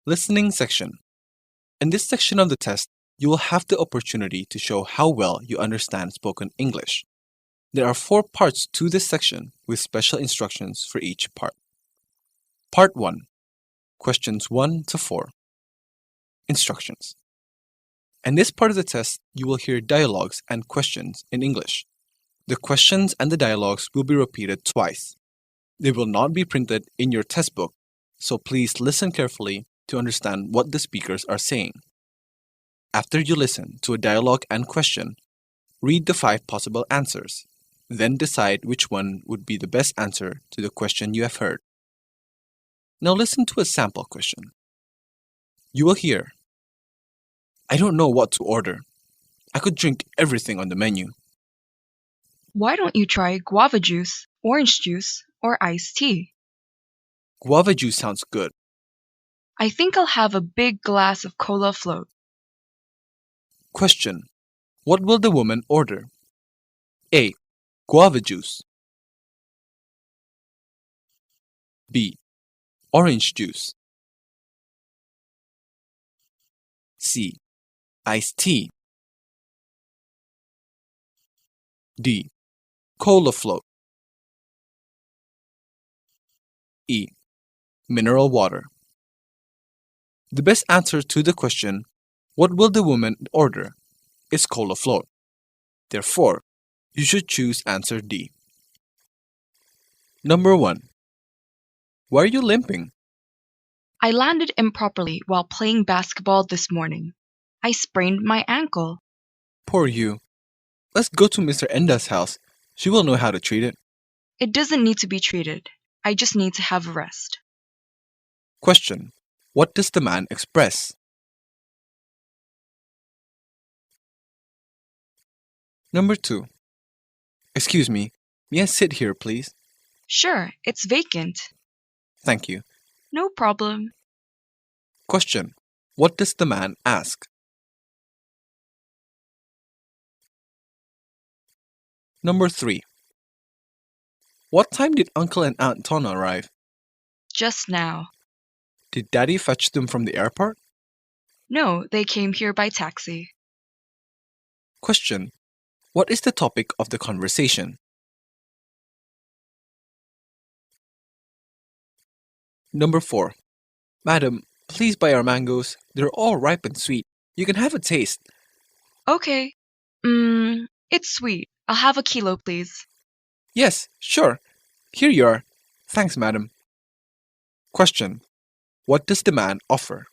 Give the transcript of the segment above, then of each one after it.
Listening section. In this section of the test, you will have the opportunity to show how well you understand spoken English. There are 4 parts to this section with special instructions for each part. Part 1. Questions 1 to 4. Instructions. In this part of the test, you will hear dialogues and questions in English. The questions and the dialogues will be repeated twice. They will not be printed in your test book, so please listen carefully to understand what the speakers are saying. After you listen to a dialogue and question, read the 5 possible answers. Then decide which one would be the best answer to the question you have heard. Now listen to a sample question. You will hear, I don't know what to order. I could drink everything on the menu. Why don't you try guava juice, orange juice, or iced tea? Guava juice sounds good. I think I'll have a big glass of cola float. Question. What will the woman order? A. Guava juice. B. Orange juice. C. Iced tea. D. Cola float. E. Mineral water. The best answer to the question, what will the woman order, is cola float. Therefore, you should choose answer D. Number 1. Why are you limping? I landed improperly while playing basketball this morning. I sprained my ankle. Poor you. Let's go to Mr. Enda's house. She will know how to treat it. It doesn't need to be treated. I just need to have a rest. Question. What does the man express? Number 2. Excuse me, may I sit here, please? Sure, it's vacant. Thank you. No problem. Question. What does the man ask? Number 3. What time did Uncle and Aunt Tona arrive? Just now. Did Daddy fetch them from the airport? No, they came here by taxi. Question. What is the topic of the conversation? Number 4. Madam, please buy our mangoes. They're all ripe and sweet. You can have a taste. Okay. It's sweet. I'll have a kilo, please. Yes, sure. Here you are. Thanks, madam. Question. What does the man offer?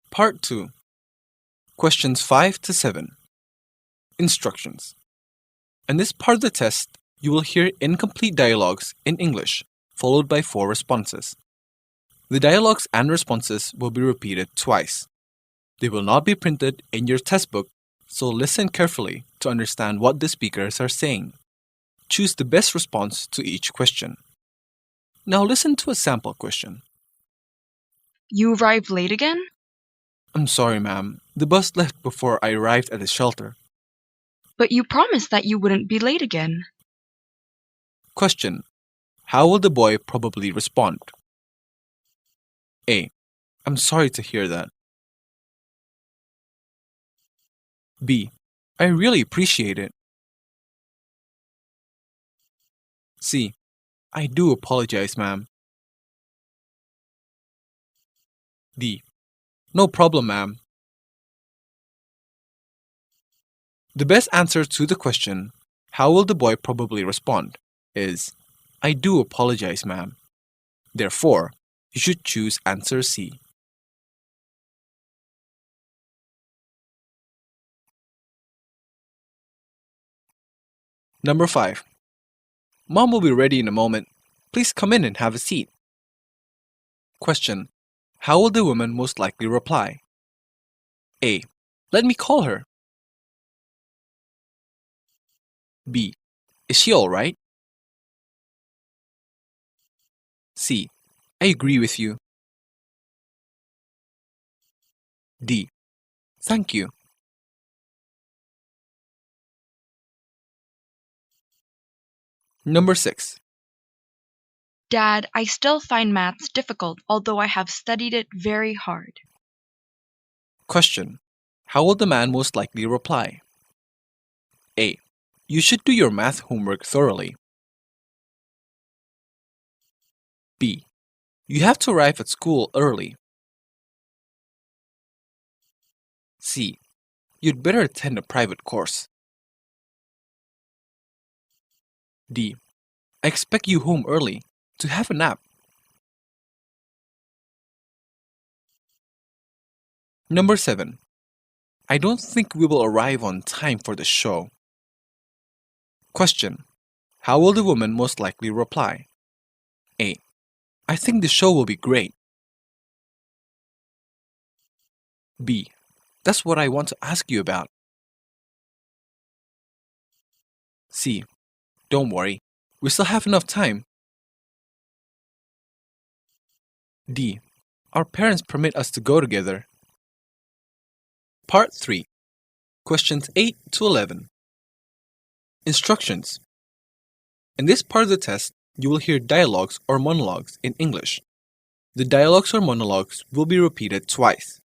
Part 2. Questions 5 to 7. Instructions. In this part of the test, you will hear incomplete dialogues in English, followed by 4 responses. The dialogues and responses will be repeated twice. They will not be printed in your test book, so listen carefully to understand what the speakers are saying. Choose the best response to each question. Now listen to a sample question. You arrived late again? I'm sorry, ma'am. The bus left before I arrived at the shelter. But you promised that you wouldn't be late again. Question. How will the boy probably respond? A. I'm sorry to hear that. B. I really appreciate it. C. I do apologize, ma'am. D. No problem, ma'am. The best answer to the question, how will the boy probably respond, is I do apologize, ma'am. Therefore, you should choose answer C. Number 5. Mom will be ready in a moment. Please come in and have a seat. Question. How will the woman most likely reply? A. Let me call her. B. Is she alright? C. I agree with you. D. Thank you. Number 6. Dad, I still find maths difficult, although I have studied it very hard. Question. How will the man most likely reply? A. You should do your math homework thoroughly. B. You have to arrive at school early. C. You'd better attend a private course. D. I expect you home early to have a nap. Number 7. I don't think we will arrive on time for the show. Question. How will the woman most likely reply? A. I think the show will be great. B. That's what I want to ask you about. C. Don't worry, we still have enough time. D. Our parents permit us to go together. Part 3. Questions 8 to 11. Instructions. In this part of the test, you will hear dialogues or monologues in English. The dialogues or monologues will be repeated twice.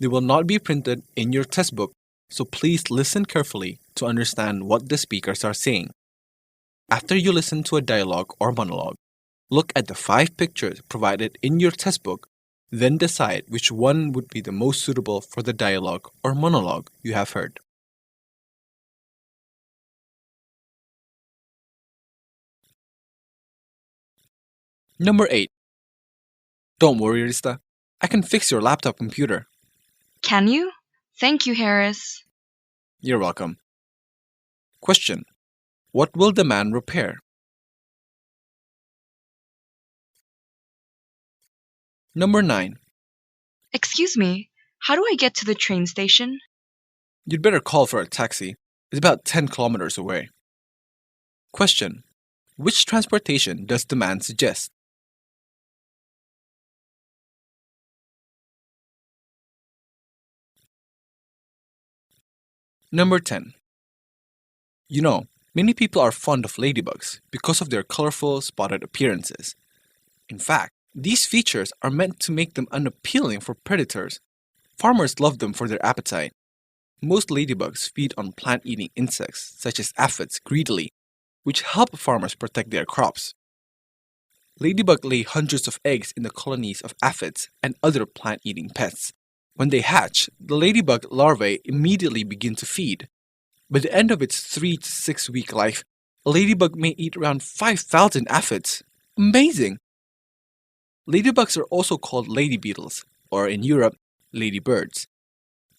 They will not be printed in your test book, so please listen carefully to understand what the speakers are saying. After you listen to a dialogue or monologue, look at the 5 pictures provided in your test book, then decide which one would be the most suitable for the dialogue or monologue you have heard. Number 8. Don't worry, Rista. I can fix your laptop computer. Can you? Thank you, Harris. You're welcome. Question. What will the man repair? Number 9. Excuse me, how do I get to the train station? You'd better call for a taxi. It's about 10 kilometers away. Question. Which transportation does the man suggest? Number 10. You know, many people are fond of ladybugs because of their colorful, spotted appearances. In fact, these features are meant to make them unappealing for predators. Farmers love them for their appetite. Most ladybugs feed on plant-eating insects such as aphids greedily, which help farmers protect their crops. Ladybug lay hundreds of eggs in the colonies of aphids and other plant-eating pests. When they hatch, the ladybug larvae immediately begin to feed. By the end of its 3 to 6 week life, a ladybug may eat around 5,000 aphids. Amazing! Ladybugs are also called lady beetles, or in Europe, ladybirds.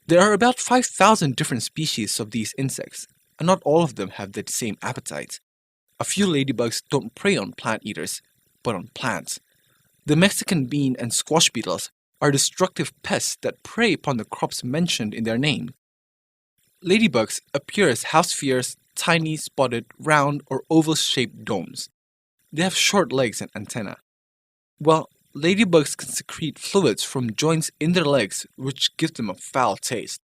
There are about 5,000 different species of these insects, and not all of them have the same appetite. A few ladybugs don't prey on plant eaters, but on plants. The Mexican bean and squash beetles are destructive pests that prey upon the crops mentioned in their name. Ladybugs appear as house spheres, tiny, spotted, round, or oval-shaped domes. They have short legs and antennae. Well, ladybugs can secrete fluids from joints in their legs which give them a foul taste.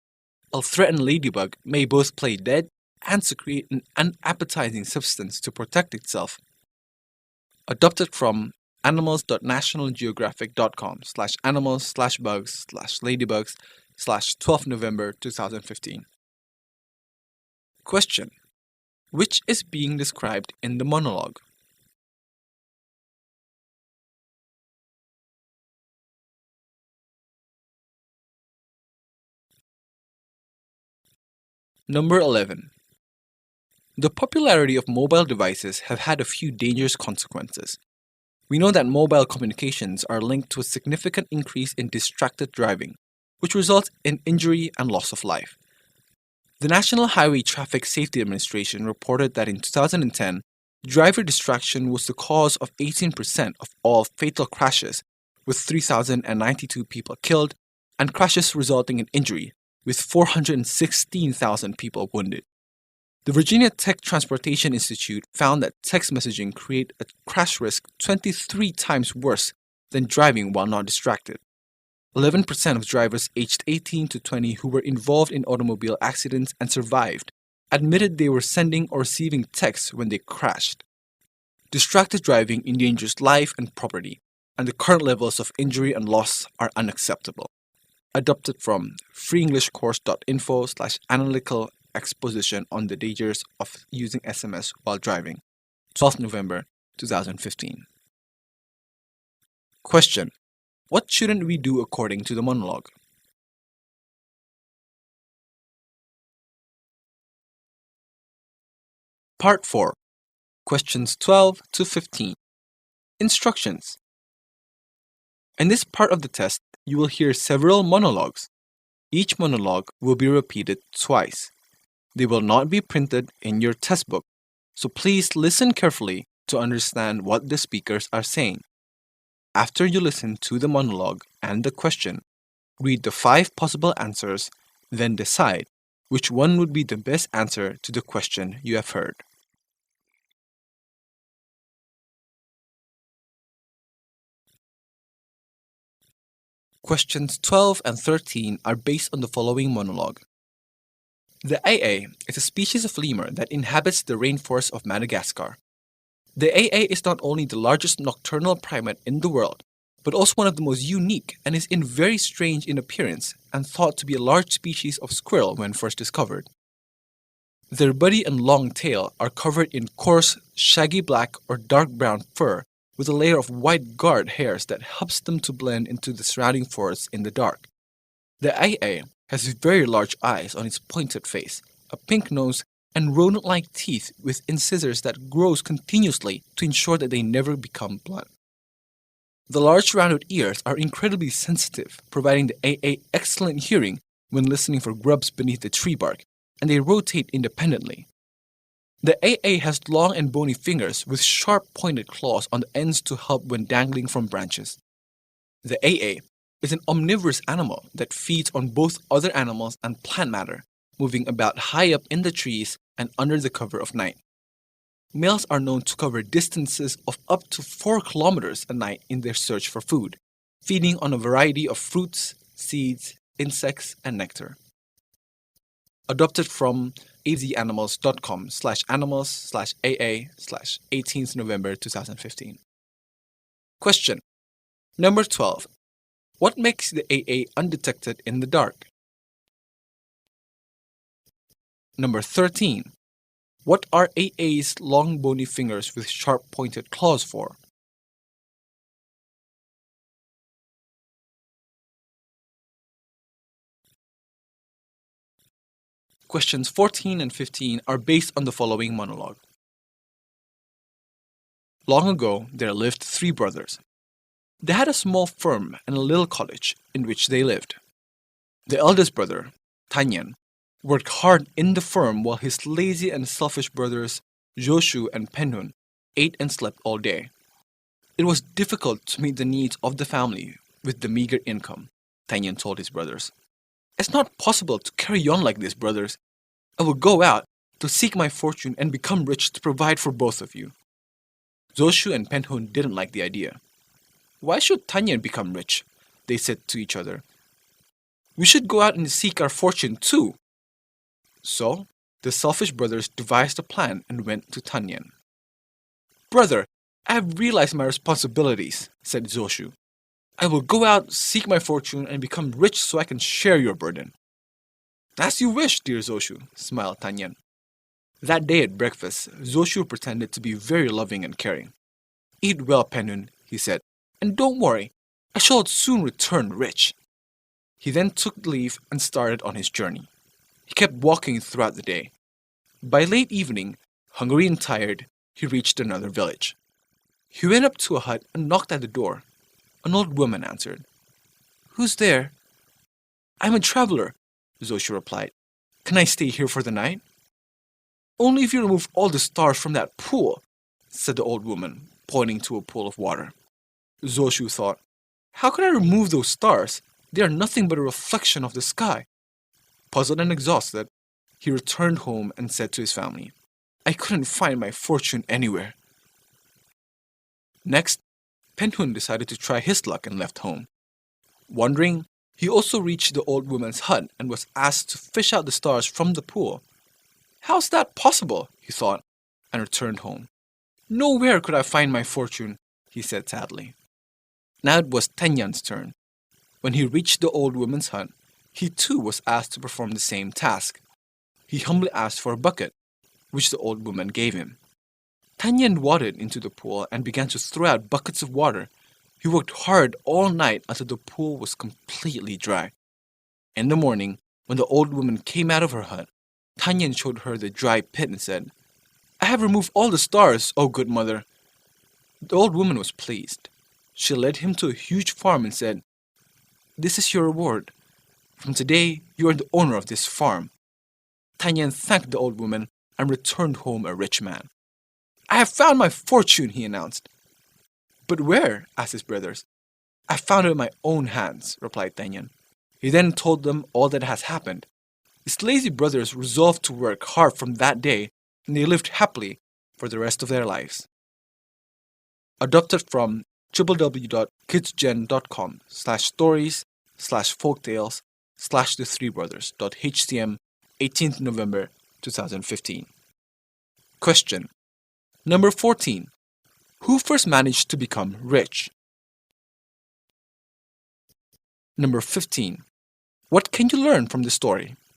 A threatened ladybug may both play dead and secrete an unappetizing substance to protect itself. Adopted from animals.nationalgeographic.com/animals/bugs/ladybugs/12 November 2015. Question. Which is being described in the monologue? Number 11. The popularity of mobile devices have had a few dangerous consequences. We know that mobile communications are linked to a significant increase in distracted driving, which results in injury and loss of life. The National Highway Traffic Safety Administration reported that in 2010, driver distraction was the cause of 18% of all fatal crashes, with 3,092 people killed, and crashes resulting in injury, with 416,000 people wounded. The Virginia Tech Transportation Institute found that text messaging created a crash risk 23 times worse than driving while not distracted. 11% of drivers aged 18 to 20 who were involved in automobile accidents and survived admitted they were sending or receiving texts when they crashed. Distracted driving endangers life and property, and the current levels of injury and loss are unacceptable. Adopted from freeenglishcourse.info/analytical exposition on the dangers of using SMS while driving, 12th November 2015. Question: what shouldn't we do according to the monologue? Part 4. Questions 12 to 15. Instructions. In this part of the test, you will hear several monologues. Each monologue will be repeated twice. They will not be printed in your test book, so please listen carefully to understand what the speakers are saying. After you listen to the monologue and the question, read the 5 possible answers, then decide which one would be the best answer to the question you have heard. Questions 12 and 13 are based on the following monologue. The AA is a species of lemur that inhabits the rainforest of Madagascar. The AA is not only the largest nocturnal primate in the world, but also one of the most unique and is very strange in appearance and thought to be a large species of squirrel when first discovered. Their body and long tail are covered in coarse, shaggy black or dark brown fur with a layer of white guard hairs that helps them to blend into the surrounding forest in the dark. The AA has very large eyes on its pointed face, a pink nose, and rodent-like teeth with incisors that grows continuously to ensure that they never become blunt. The large rounded ears are incredibly sensitive, providing the AA excellent hearing when listening for grubs beneath the tree bark, and they rotate independently. The AA has long and bony fingers with sharp pointed claws on the ends to help when dangling from branches. The AA is an omnivorous animal that feeds on both other animals and plant matter, moving about high up in the trees and under the cover of night. Males are known to cover distances of up to 4 kilometers a night in their search for food, feeding on a variety of fruits, seeds, insects, and nectar. Adopted from azanimals.com/animals/AA/18th November 2015. Question. Number 12. What makes the AA undetected in the dark? Number 13. What are AA's long bony fingers with sharp pointed claws for? Questions 14 and 15 are based on the following monologue. Long ago, there lived 3 brothers. They had a small farm and a little cottage in which they lived. The eldest brother, Tanyan, worked hard in the farm while his lazy and selfish brothers, Joshu and Penhun, ate and slept all day. It was difficult to meet the needs of the family with the meager income, Tanyan told his brothers. It's not possible to carry on like this, brothers. I will go out to seek my fortune and become rich to provide for both of you. Joshu and Penhun didn't like the idea. Why should Tanyan become rich? They said to each other. We should go out and seek our fortune too. So, the selfish brothers devised a plan and went to Tanyan. Brother, I have realized my responsibilities, said Joshu. I will go out, seek my fortune, and become rich so I can share your burden. As you wish, dear Joshu, smiled Tanyan. That day at breakfast, Joshu pretended to be very loving and caring. Eat well, Penhun, he said, and don't worry, I shall soon return rich. He then took leave and started on his journey. He kept walking throughout the day. By late evening, hungry and tired, he reached another village. He went up to a hut and knocked at the door. An old woman answered. Who's there? I'm a traveler, Joshu replied. Can I stay here for the night? Only if you remove all the stars from that pool, said the old woman, pointing to a pool of water. Joshu thought, how can I remove those stars? They are nothing but a reflection of the sky. Puzzled and exhausted, he returned home and said to his family, I couldn't find my fortune anywhere. Next, Penhun decided to try his luck and left home. Wondering, he also reached the old woman's hut and was asked to fish out the stars from the pool. How's that possible? He thought, and returned home. Nowhere could I find my fortune, he said sadly. Now it was Tenyan's turn. When he reached the old woman's hut, he too was asked to perform the same task. He humbly asked for a bucket, which the old woman gave him. Tanyan waded into the pool and began to throw out buckets of water. He worked hard all night until the pool was completely dry. In the morning, when the old woman came out of her hut, Tanyan showed her the dry pit and said, "I have removed all the stars, O good mother." The old woman was pleased. She led him to a huge farm and said, "This is your reward. From today, you are the owner of this farm." Tanyan thanked the old woman and returned home a rich man. "I have found my fortune," he announced. "But where?" asked his brothers. "I found it with my own hands," replied Tanyan. He then told them all that has happened. His lazy brothers resolved to work hard from that day, and they lived happily for the rest of their lives. Adopted from www.kidsgen.com/stories/folktales/the3brothers.htm 18th November 2015. Question. Number 14. Who first managed to become rich? Number 15. What can you learn from the story?